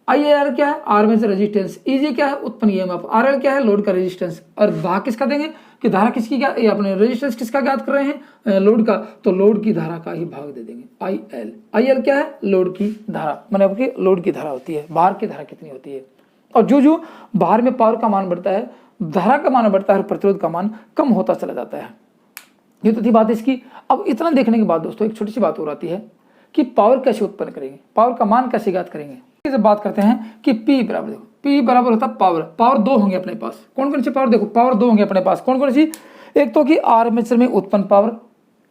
IAR क्या है, आर्मेचर रेजिस्टेंस, Eg क्या है उत्पन्न EMF, RL क्या है लोड का रेजिस्टेंस, और भाग किसका देंगे कि धारा किसकी क्या, ये अपने रेजिस्टेंस किसका ज्ञात कर रहे हैं लोड का, तो लोड की धारा का ही भाग दे देंगे IL क्या है लोड की धारा, मतलब आपकी लोड की धारा होती है, बाहर की धारा कितनी होती है। और जो बाहर में पावर का मान बढ़ता है, धारा का मान बढ़ता है और प्रतिरोध का मान कम होता चला जाता है। ये तो थी बात इसकी। अब इतना देखने के बाद दोस्तों एक छोटी सी बात और आती है कि पावर कैसे उत्पन्न करेंगे, पावर का मान कैसे ज्ञात करेंगे। जब बात करते हैं कि P बराबर, देखो P बराबर होता है पावर दो होंगे अपने पास, कौन कौन सी पावर, देखो पावर दो होंगे अपने पास, कौन कौन सी, एक तो कि आर्मेचर में उत्पन्न पावर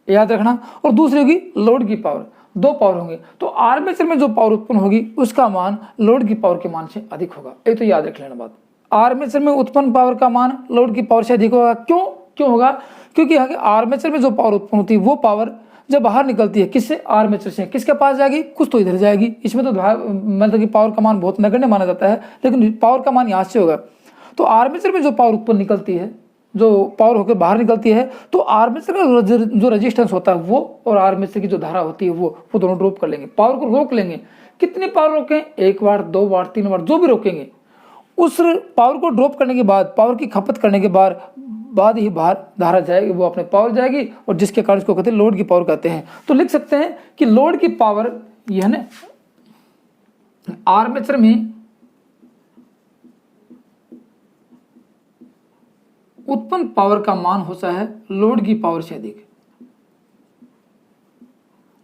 याद रखना, और दूसरी होगी लोड की पावर, दो पावर होंगे। तो आर्मेचर में जो पावर उत्पन्न होगी उसका मान लोड की पावर के मान से अधिक होगा, एक तो याद रख लेना बात। आर्मेचर में उत्पन्न पावर का मान लोड की पावर से अधिक होगा, क्यों होगा, क्योंकि आर्मेचर में जो पावर उत्पन्न होती है वो पावर जब बाहर निकलती है किससे, आर्मेचर से, किसके पास जाएगी, कुछ तो इधर जाएगी। इसमें तो मतलब कि पावर का मान बहुत नगण्य माना जाता है, लेकिन पावर का मान यहाँ से होगा। तो आर्मेचर में जो पावर उत्पन्न निकलती है, जो पावर होकर बाहर निकलती है, तो आर्मेचर का जो रेजिस्टेंस होता है वो और आर्मेचर की जो धारा होती है वो दोनों ड्रॉप कर लेंगे, पावर को रोक लेंगे। कितनी पावर रोकें, एक बार, दो बार, तीन बार, जो भी रोकेंगे, उस पावर को ड्रॉप करने के बाद, पावर की खपत करने के बाद ही बाहर धारा जाएगी, वो अपने पावर जाएगी, और जिसके कारण इसको कहते हैं लोड की पावर कहते हैं। तो लिख सकते हैं कि लोड की पावर यह ना आर्मेचर में उत्पन्न पावर का मान होता है लोड की पावर से अधिक,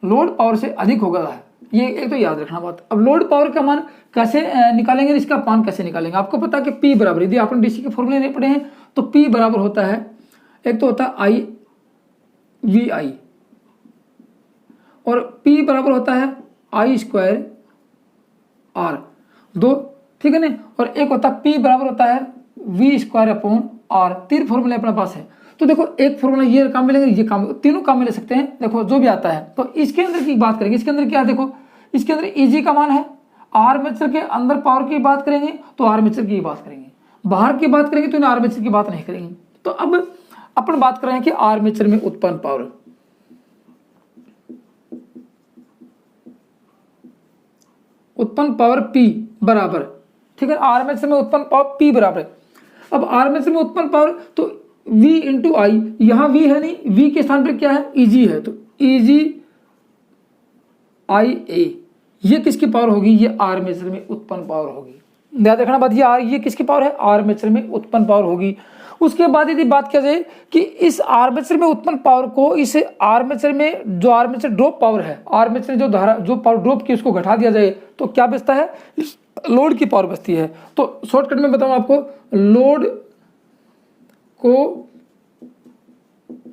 लोड पावर से अधिक होगा, ये एक तो याद रखना बात। अब लोड पावर का मान कैसे निकालेंगे, इसका मान कैसे निकालेंगे, आपको पता है कि P बराबर, यदि आपने डीसी के फॉर्मूले नहीं पढ़े हैं तो P बराबर होता है, एक तो होता है IVI, और P बराबर होता है I² R, दो, ठीक है ना, और एक होता है P बराबर होता है V² अपॉन R, तीन फॉर्मूले अपने पास है। तो देखो एक फॉर्मूला ये काम मिलेंगे, ये काम, तीनों काम ले सकते हैं, देखो जो भी आता है। तो इसके अंदर की बात करेंगे, इसके अंदर क्या है, देखो इसके अंदर Eg का मान है, आर्मेचर के अंदर पावर की बात करेंगे तो आर्मेचर की बात करेंगे, बाहर की बात करेंगे तो आर्मेचर की बात नहीं करेंगे। तो अब अपन बात कर रहे हैं कि आर्मेचर में उत्पन्न पावर, P बराबर, ठीक है, आर्मेचर में उत्पन्न पावर P बराबर। अब आर्मेचर में उत्पन्न पावर तो V इंटू आई, यहां V है नहीं, V के स्थान पर क्या है, Eg है, तो Eg IA, ये किसकी पावर होगी, ये आर्मेचर में उत्पन्न पावर होगी। याद रखना बात, ये किसकी पावर है, आर्मेचर में उत्पन्न पावर होगी। उसके बाद यदि बात किया जाए कि इस आर्मेचर में उत्पन्न पावर को इस आर्मेचर में जो आर्मेचर ड्रॉप पावर है, आर्मेचर जो धारा जो पावर ड्रॉप की उसको घटा दिया जाए तो क्या बचता है, लोड की पावर बचती है। तो शॉर्टकट में बताऊं आपको, लोड को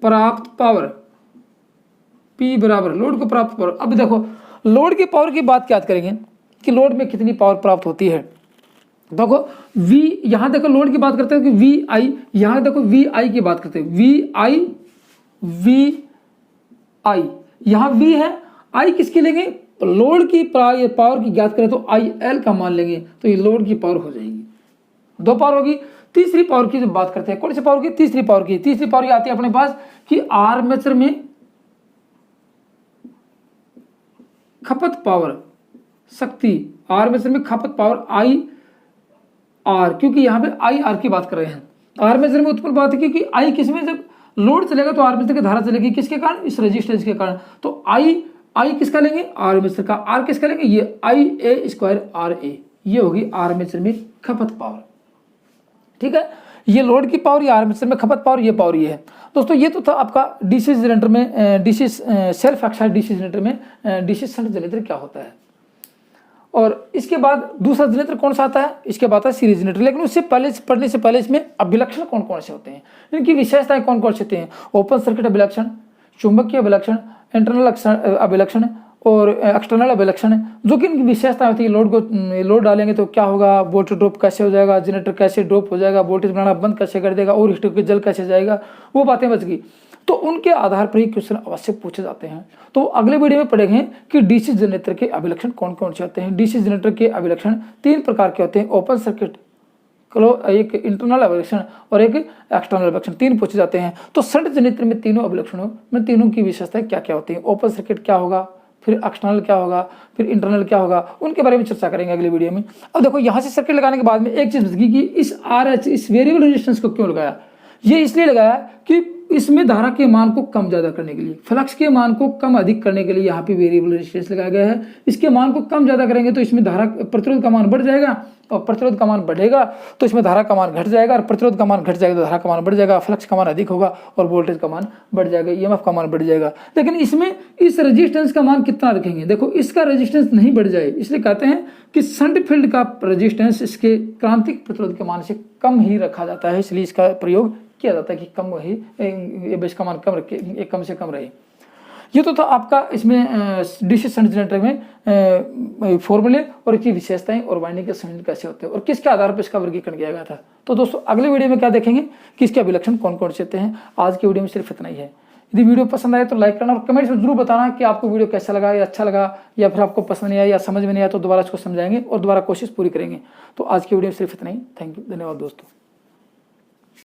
प्राप्त पावर P बराबर लोड को प्राप्त पावर। अब देखो लोड की पावर की बात क्या करेंगे कि लोड में कितनी पावर प्राप्त होती है। देखो V, यहां देखो लोड की बात करते हैं कि VI, यहां देखो VI की बात करते हैं, VI, यहां V है, I किसकी लेंगे, तो लोड की पावर की ज्ञात करें तो IL का मान लेंगे, तो ये लोड की पावर हो जाएगी, दो पावर होगी। तीसरी पावर की जब बात करते हैं, कौन सी पावर की, तीसरी पावर की, तीसरी पावर आती है अपने पास कि आर्मेचर में खपत पावर शक्ति, आर्मेचर में खपत पावर IR, क्योंकि यहां पे IR की बात कर रहे हैं, आर्मेचर में उत्पन्न बात है, क्योंकि I किसमें, जब लोड चलेगा तो आर्मेचर की धारा चलेगी, किसके कारण, इस रेजिस्टेंस के कारण। तो I किसका लेंगे, आर्मेचर का, R किसका लेंगे, ये IA² RA, ये होगी आर्मेचर में खपत पावर, ठीक है। ये लोड की पावर, या आर्मेचर में खपत पावर, ये पावर ये है। दोस्तों ये तो था आपका डीसी जनरेटर में, DC self excited DC generator में डीसी शंट जनरेटर क्या होता है। और इसके बाद दूसरा जनरेटर कौन सा आता है, इसके बाद आता है सीरीज जनरेटर। लेकिन उससे पहले पढ़ने से पहले इसमें अभिलक्षण कौन कौन से होते हैं, इनकी विशेषताएं कौन कौन से होते हैं। ओपन सर्किट अभिलक्षण, चुंबकीय अभिलक्षण, इंटरनल अभिलक्षण और एक्सटर्नल अभिलक्षण है, जो कि इनकी विशेषता होती है। लोड डालेंगे तो क्या होगा, वोल्टेज ड्रॉप कैसे हो जाएगा, जनरेटर कैसे ड्रॉप हो जाएगा, वोल्टेज बनाना बंद कैसे कर देगा, और हीटर के जल कैसे जाएगा, वो बातें बच गई। तो उनके आधार पर ही क्वेश्चन अवश्य पूछे जाते हैं। तो अगले वीडियो में पढ़ेंगे कि डीसी जनरेटर के अभिलक्षण कौन कौन से होते हैं। डीसी जनरेटर के अभिलक्षण 3 प्रकार के होते हैं, ओपन सर्किट, एक इंटरनल अभिलक्षण और एक एक्सटर्नल अभिलक्षण, 3 पूछे जाते हैं। तो शंट जनरेटर में तीनों अभिलक्षणों में तीनों की विशेषताएं क्या क्या होती हैं, ओपन सर्किट क्या होगा, फिर एक्सटर्नल क्या होगा, फिर इंटरनल क्या होगा, उनके बारे में चर्चा करेंगे अगले वीडियो में। अब देखो यहाँ से सर्किट लगाने के बाद में एक चीज बचगी कि इस RH, इस वेरिएबल रेजिस्टेंस को क्यों लगाया। ये इसलिए लगाया कि इसमें धारा के मान को कम ज्यादा करने के लिए, फ्लक्स के मान को कम अधिक करने के लिए यहाँ पे वेरिएबल रेजिस्टेंस लगाया गया है। इसके मान को कम ज्यादा करेंगे तो इसमें धारा प्रतिरोध का मान बढ़ जाएगा, और प्रतिरोध का मान बढ़ेगा तो इसमें धारा का मान घट जाएगा, और प्रतिरोध का मान घट जाएगा तो धारा का मान बढ़ जाएगा, फ्लक्स का मान अधिक होगा और वोल्टेज का मान बढ़ जाएगा, EMF का मान बढ़ जाएगा। लेकिन इसमें इस रेजिस्टेंस का मान कितना रखेंगे, देखो इसका रेजिस्टेंस नहीं बढ़ जाए, इसलिए कहते हैं कि शंट फील्ड का रेजिस्टेंस इसके क्रांतिक प्रतिरोध के मान से कम ही रखा जाता है, इसलिए इसका प्रयोग किया जाता है कि कम ही इसका मान कम रखे, कम से कम रहे। ये तो था आपका इसमें डीसी शंट जनरेटर में फॉर्मूले और इसकी विशेषताएं और वाइंडिंग के संयोजन कैसे होते हैं और किसके आधार पर इसका वर्गीकरण किया गया था। तो दोस्तों अगले वीडियो में क्या देखेंगे कि इसके अभिलक्षण कौन कौन से होते हैं। आज की वीडियो में सिर्फ इतना ही है। यदि वीडियो पसंद आए तो लाइक करना और कमेंट्स में जरूर बताना कि आपको वीडियो कैसा लगा, या अच्छा लगा, या फिर आपको पसंद नहीं आया या समझ में नहीं आया, तो दोबारा इसको समझाएंगे और दोबारा कोशिश पूरी करेंगे। तो आज की वीडियो में सिर्फ इतना ही। थैंक यू, धन्यवाद दोस्तों।